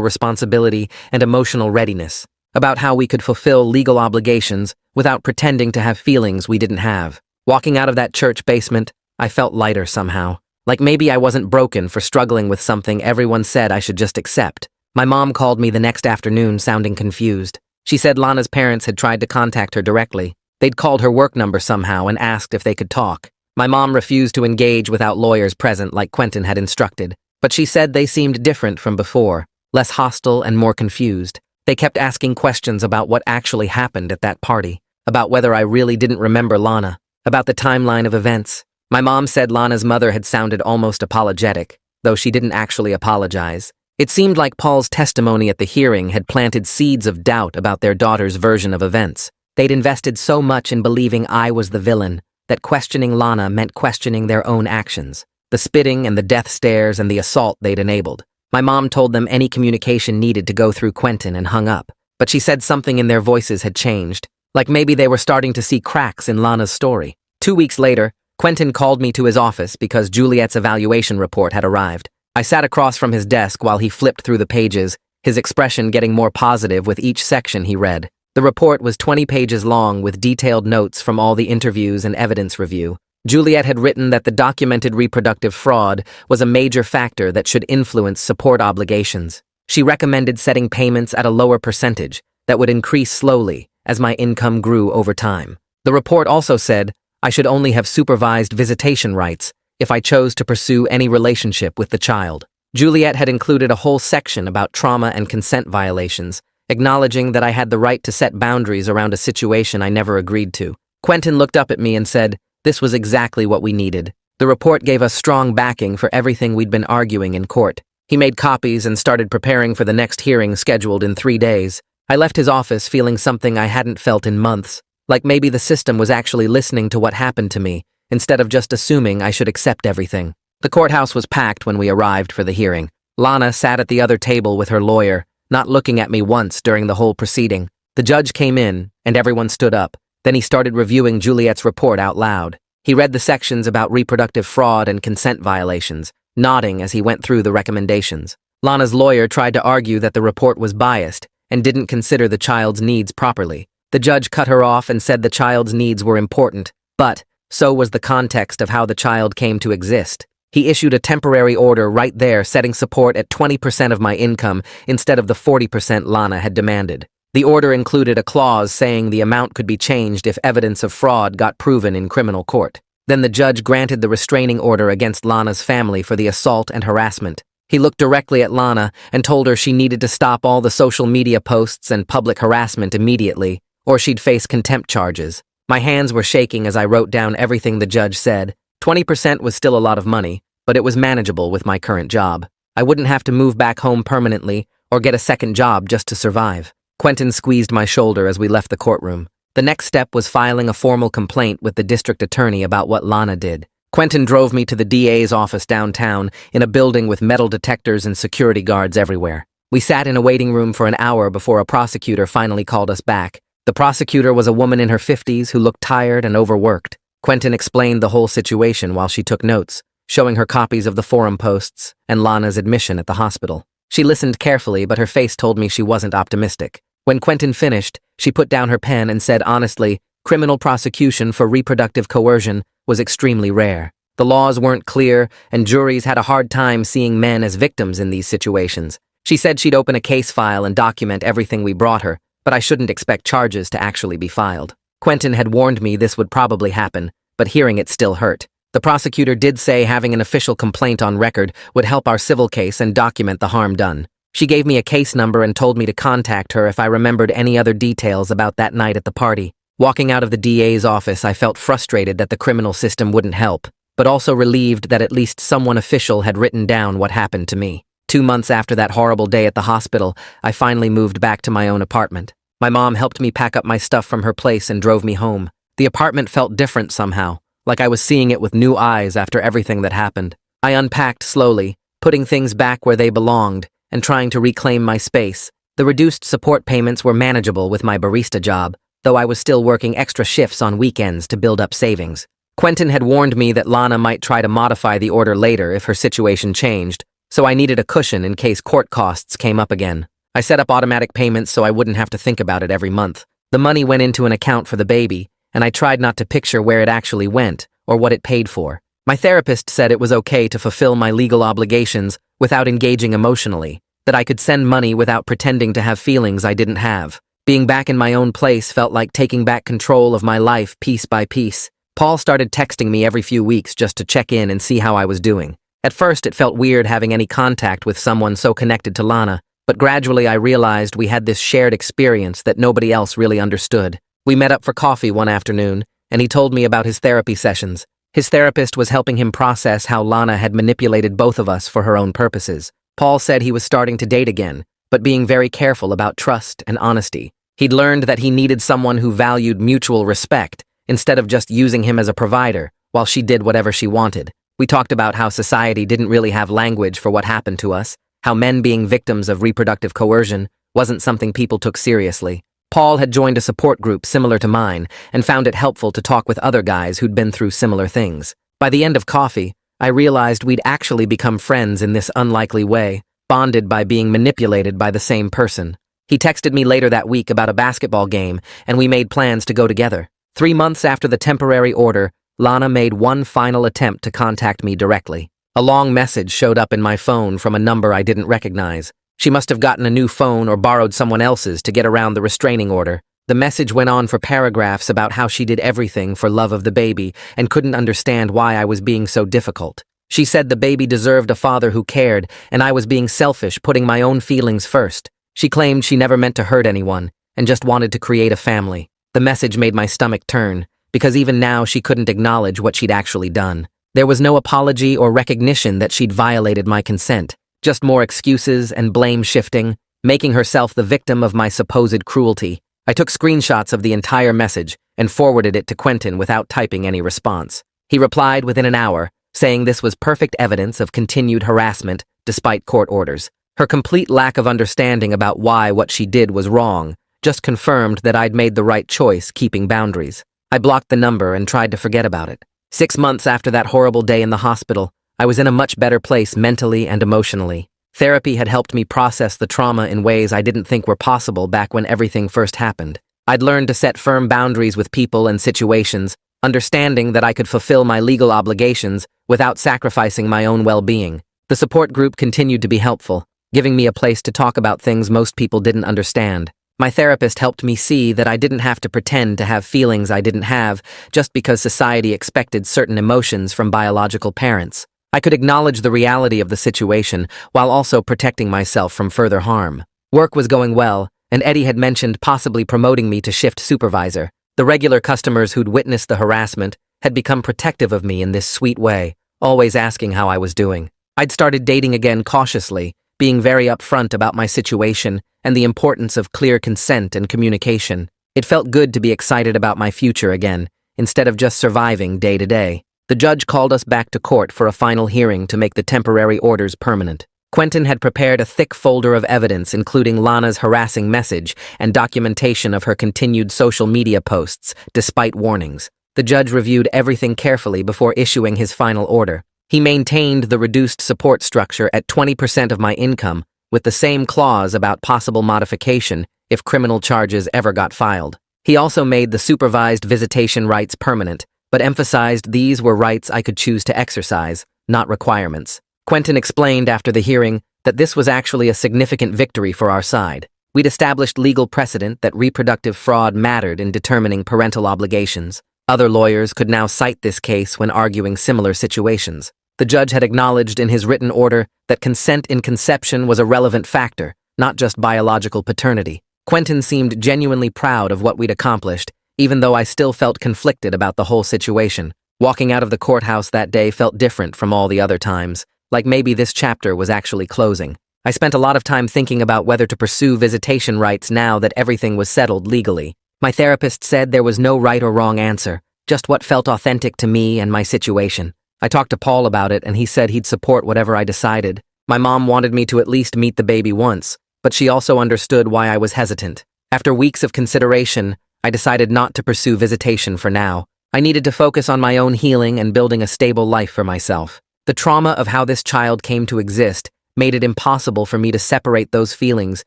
responsibility and emotional readiness, about how we could fulfill legal obligations without pretending to have feelings we didn't have. Walking out of that church basement, I felt lighter somehow. Like maybe I wasn't broken for struggling with something everyone said I should just accept. My mom called me the next afternoon sounding confused. She said Lana's parents had tried to contact her directly. They'd called her work number somehow and asked if they could talk. My mom refused to engage without lawyers present like Quentin had instructed, but she said they seemed different from before, less hostile and more confused. They kept asking questions about what actually happened at that party, about whether I really didn't remember Lana, about the timeline of events. My mom said Lana's mother had sounded almost apologetic, though she didn't actually apologize. It seemed like Paul's testimony at the hearing had planted seeds of doubt about their daughter's version of events. They'd invested so much in believing I was the villain that questioning Lana meant questioning their own actions, the spitting and the death stares and the assault they'd enabled. My mom told them any communication needed to go through Quentin and hung up, but she said something in their voices had changed, like maybe they were starting to see cracks in Lana's story. 2 weeks later, Quentin called me to his office because Juliet's evaluation report had arrived. I sat across from his desk while he flipped through the pages, his expression getting more positive with each section he read. The report was 20 pages long with detailed notes from all the interviews and evidence review. Juliet had written that the documented reproductive fraud was a major factor that should influence support obligations. She recommended setting payments at a lower percentage that would increase slowly as my income grew over time. The report also said I should only have supervised visitation rights if I chose to pursue any relationship with the child. Juliet had included a whole section about trauma and consent violations, acknowledging that I had the right to set boundaries around a situation I never agreed to. Quentin looked up at me and said, this was exactly what we needed. The report gave us strong backing for everything we'd been arguing in court. He made copies and started preparing for the next hearing scheduled in 3 days. I left his office feeling something I hadn't felt in months, like maybe the system was actually listening to what happened to me, instead of just assuming I should accept everything. The courthouse was packed when we arrived for the hearing. Lana sat at the other table with her lawyer, not looking at me once during the whole proceeding. The judge came in, and everyone stood up. Then he started reviewing Juliet's report out loud. He read the sections about reproductive fraud and consent violations, nodding as he went through the recommendations. Lana's lawyer tried to argue that the report was biased and didn't consider the child's needs properly. The judge cut her off and said the child's needs were important, but so was the context of how the child came to exist. He issued a temporary order right there setting support at 20% of my income instead of the 40% Lana had demanded. The order included a clause saying the amount could be changed if evidence of fraud got proven in criminal court. Then the judge granted the restraining order against Lana's family for the assault and harassment. He looked directly at Lana and told her she needed to stop all the social media posts and public harassment immediately, or she'd face contempt charges. My hands were shaking as I wrote down everything the judge said. 20% was still a lot of money, but it was manageable with my current job. I wouldn't have to move back home permanently or get a second job just to survive. Quentin squeezed my shoulder as we left the courtroom. The next step was filing a formal complaint with the district attorney about what Lana did. Quentin drove me to the DA's office downtown in a building with metal detectors and security guards everywhere. We sat in a waiting room for an hour before a prosecutor finally called us back. The prosecutor was a woman in her 50s who looked tired and overworked. Quentin explained the whole situation while she took notes, showing her copies of the forum posts and Lana's admission at the hospital. She listened carefully, but her face told me she wasn't optimistic. When Quentin finished, she put down her pen and said honestly, criminal prosecution for reproductive coercion was extremely rare. The laws weren't clear, and juries had a hard time seeing men as victims in these situations. She said she'd open a case file and document everything we brought her, but I shouldn't expect charges to actually be filed. Quentin had warned me this would probably happen, but hearing it still hurt. The prosecutor did say having an official complaint on record would help our civil case and document the harm done. She gave me a case number and told me to contact her if I remembered any other details about that night at the party. Walking out of the DA's office, I felt frustrated that the criminal system wouldn't help, but also relieved that at least someone official had written down what happened to me. 2 months after that horrible day at the hospital, I finally moved back to my own apartment. My mom helped me pack up my stuff from her place and drove me home. The apartment felt different somehow, like I was seeing it with new eyes after everything that happened. I unpacked slowly, putting things back where they belonged, and trying to reclaim my space. The reduced support payments were manageable with my barista job, though I was still working extra shifts on weekends to build up savings. Quentin had warned me that Lana might try to modify the order later if her situation changed, so I needed a cushion in case court costs came up again. I set up automatic payments so I wouldn't have to think about it every month. The money went into an account for the baby, and I tried not to picture where it actually went or what it paid for. My therapist said it was okay to fulfill my legal obligations without engaging emotionally, that I could send money without pretending to have feelings I didn't have. Being back in my own place felt like taking back control of my life piece by piece. Paul started texting me every few weeks just to check in and see how I was doing. At first, it felt weird having any contact with someone so connected to Lana, but gradually I realized we had this shared experience that nobody else really understood. We met up for coffee one afternoon, and he told me about his therapy sessions. His therapist was helping him process how Lana had manipulated both of us for her own purposes. Paul said he was starting to date again, but being very careful about trust and honesty. He'd learned that he needed someone who valued mutual respect, instead of just using him as a provider, while she did whatever she wanted. We talked about how society didn't really have language for what happened to us, how men being victims of reproductive coercion wasn't something people took seriously. Paul had joined a support group similar to mine and found it helpful to talk with other guys who'd been through similar things. By the end of coffee, I realized we'd actually become friends in this unlikely way, bonded by being manipulated by the same person. He texted me later that week about a basketball game, and we made plans to go together. 3 months after the temporary order, Lana made one final attempt to contact me directly. A long message showed up in my phone from a number I didn't recognize. She must have gotten a new phone or borrowed someone else's to get around the restraining order. The message went on for paragraphs about how she did everything for love of the baby and couldn't understand why I was being so difficult. She said the baby deserved a father who cared, and I was being selfish, putting my own feelings first. She claimed she never meant to hurt anyone and just wanted to create a family. The message made my stomach turn, because even now she couldn't acknowledge what she'd actually done. There was no apology or recognition that she'd violated my consent, just more excuses and blame shifting, making herself the victim of my supposed cruelty. I took screenshots of the entire message and forwarded it to Quentin without typing any response. He replied within an hour, saying this was perfect evidence of continued harassment despite court orders. Her complete lack of understanding about why what she did was wrong just confirmed that I'd made the right choice keeping boundaries. I blocked the number and tried to forget about it. 6 months after that horrible day in the hospital, I was in a much better place mentally and emotionally. Therapy had helped me process the trauma in ways I didn't think were possible back when everything first happened. I'd learned to set firm boundaries with people and situations, understanding that I could fulfill my legal obligations without sacrificing my own well-being. The support group continued to be helpful, giving me a place to talk about things most people didn't understand. My therapist helped me see that I didn't have to pretend to have feelings I didn't have just because society expected certain emotions from biological parents. I could acknowledge the reality of the situation while also protecting myself from further harm. Work was going well, and Eddie had mentioned possibly promoting me to shift supervisor. The regular customers who'd witnessed the harassment had become protective of me in this sweet way, always asking how I was doing. I'd started dating again cautiously, being very upfront about my situation and the importance of clear consent and communication. It felt good to be excited about my future again, instead of just surviving day to day. The judge called us back to court for a final hearing to make the temporary orders permanent. Quentin had prepared a thick folder of evidence including Lana's harassing message and documentation of her continued social media posts, despite warnings. The judge reviewed everything carefully before issuing his final order. He maintained the reduced support structure at 20% of my income, with the same clause about possible modification if criminal charges ever got filed. He also made the supervised visitation rights permanent, but emphasized these were rights I could choose to exercise, not requirements. Quentin explained after the hearing that this was actually a significant victory for our side. We'd established legal precedent that reproductive fraud mattered in determining parental obligations. Other lawyers could now cite this case when arguing similar situations. The judge had acknowledged in his written order that consent in conception was a relevant factor, not just biological paternity. Quentin seemed genuinely proud of what we'd accomplished, even though I still felt conflicted about the whole situation. Walking out of the courthouse that day felt different from all the other times, like maybe this chapter was actually closing. I spent a lot of time thinking about whether to pursue visitation rights now that everything was settled legally. My therapist said there was no right or wrong answer, just what felt authentic to me and my situation. I talked to Paul about it, and he said he'd support whatever I decided. My mom wanted me to at least meet the baby once, but she also understood why I was hesitant. After weeks of consideration, I decided not to pursue visitation for now. I needed to focus on my own healing and building a stable life for myself. The trauma of how this child came to exist made it impossible for me to separate those feelings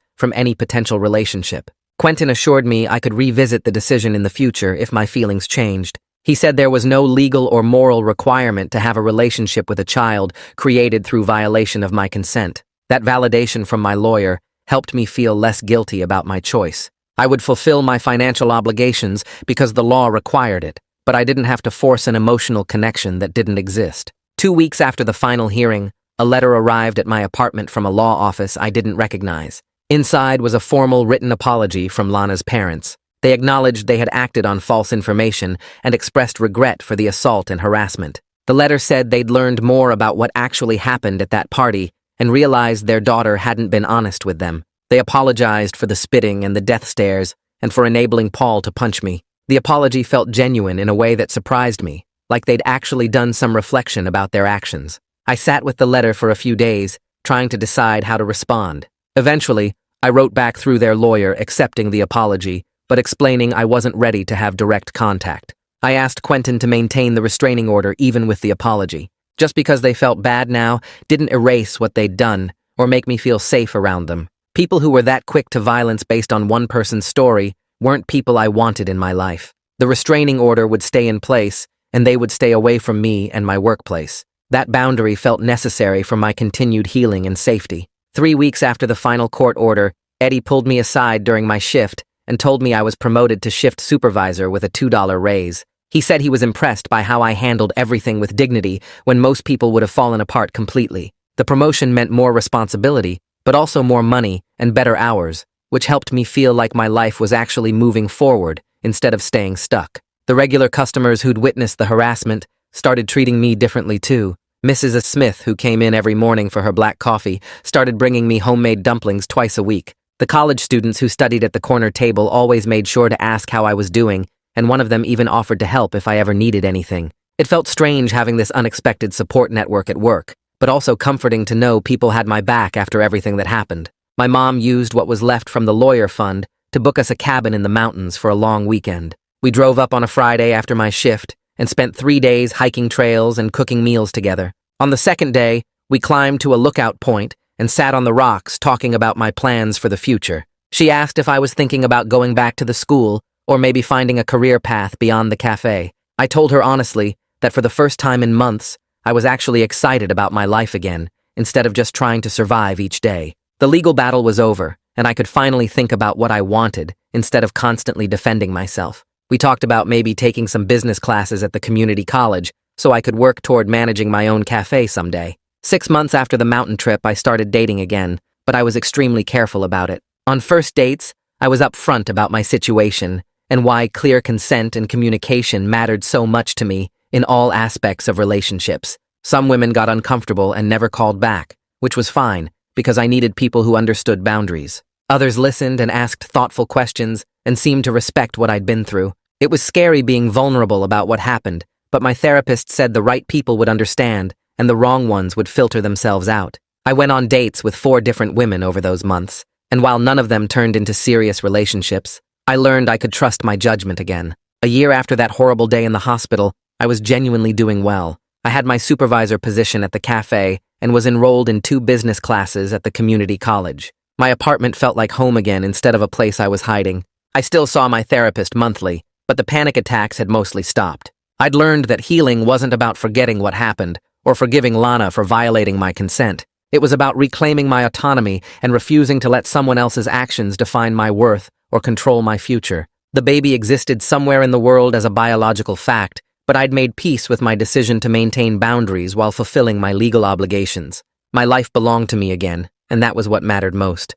from any potential relationship. Quentin assured me I could revisit the decision in the future if my feelings changed. He said there was no legal or moral requirement to have a relationship with a child created through violation of my consent. That validation from my lawyer helped me feel less guilty about my choice. I would fulfill my financial obligations because the law required it, but I didn't have to force an emotional connection that didn't exist. 2 weeks after the final hearing, a letter arrived at my apartment from a law office I didn't recognize. Inside was a formal written apology from Lana's parents. They acknowledged they had acted on false information and expressed regret for the assault and harassment. The letter said they'd learned more about what actually happened at that party and realized their daughter hadn't been honest with them. They apologized for the spitting and the death stares and for enabling Paul to punch me. The apology felt genuine in a way that surprised me, like they'd actually done some reflection about their actions. I sat with the letter for a few days, trying to decide how to respond. Eventually, I wrote back through their lawyer accepting the apology, but explaining I wasn't ready to have direct contact. I asked Quentin to maintain the restraining order even with the apology. Just because they felt bad now didn't erase what they'd done or make me feel safe around them. People who were that quick to violence based on one person's story weren't people I wanted in my life. The restraining order would stay in place, and they would stay away from me and my workplace. That boundary felt necessary for my continued healing and safety. 3 weeks after the final court order, Eddie pulled me aside during my shift and told me I was promoted to shift supervisor with a $2 raise. He said he was impressed by how I handled everything with dignity when most people would have fallen apart completely. The promotion meant more responsibility, but also more money and better hours, which helped me feel like my life was actually moving forward instead of staying stuck. The regular customers who'd witnessed the harassment started treating me differently too. Mrs. Smith, who came in every morning for her black coffee, started bringing me homemade dumplings twice a week. The college students who studied at the corner table always made sure to ask how I was doing, and one of them even offered to help if I ever needed anything. It felt strange having this unexpected support network at work, but also comforting to know people had my back after everything that happened. My mom used what was left from the lawyer fund to book us a cabin in the mountains for a long weekend. We drove up on a Friday after my shift and spent 3 days hiking trails and cooking meals together. On the second day, we climbed to a lookout point and sat on the rocks talking about my plans for the future. She asked if I was thinking about going back to the school or maybe finding a career path beyond the cafe. I told her honestly that for the first time in months, I was actually excited about my life again, instead of just trying to survive each day. The legal battle was over, and I could finally think about what I wanted instead of constantly defending myself. We talked about maybe taking some business classes at the community college so I could work toward managing my own cafe someday. 6 months after the mountain trip, I started dating again, but I was extremely careful about it. On first dates, I was upfront about my situation and why clear consent and communication mattered so much to me in all aspects of relationships. Some women got uncomfortable and never called back, which was fine because I needed people who understood boundaries. Others listened and asked thoughtful questions and seemed to respect what I'd been through. It was scary being vulnerable about what happened, but my therapist said the right people would understand and the wrong ones would filter themselves out. I went on dates with 4 different women over those months, and while none of them turned into serious relationships, I learned I could trust my judgment again. A year after that horrible day in the hospital, I was genuinely doing well. I had my supervisor position at the cafe and was enrolled in 2 business classes at the community college. My apartment felt like home again instead of a place I was hiding. I still saw my therapist monthly, but the panic attacks had mostly stopped. I'd learned that healing wasn't about forgetting what happened or forgiving Lana for violating my consent. It was about reclaiming my autonomy and refusing to let someone else's actions define my worth or control my future. The baby existed somewhere in the world as a biological fact, but I'd made peace with my decision to maintain boundaries while fulfilling my legal obligations. My life belonged to me again, and that was what mattered most.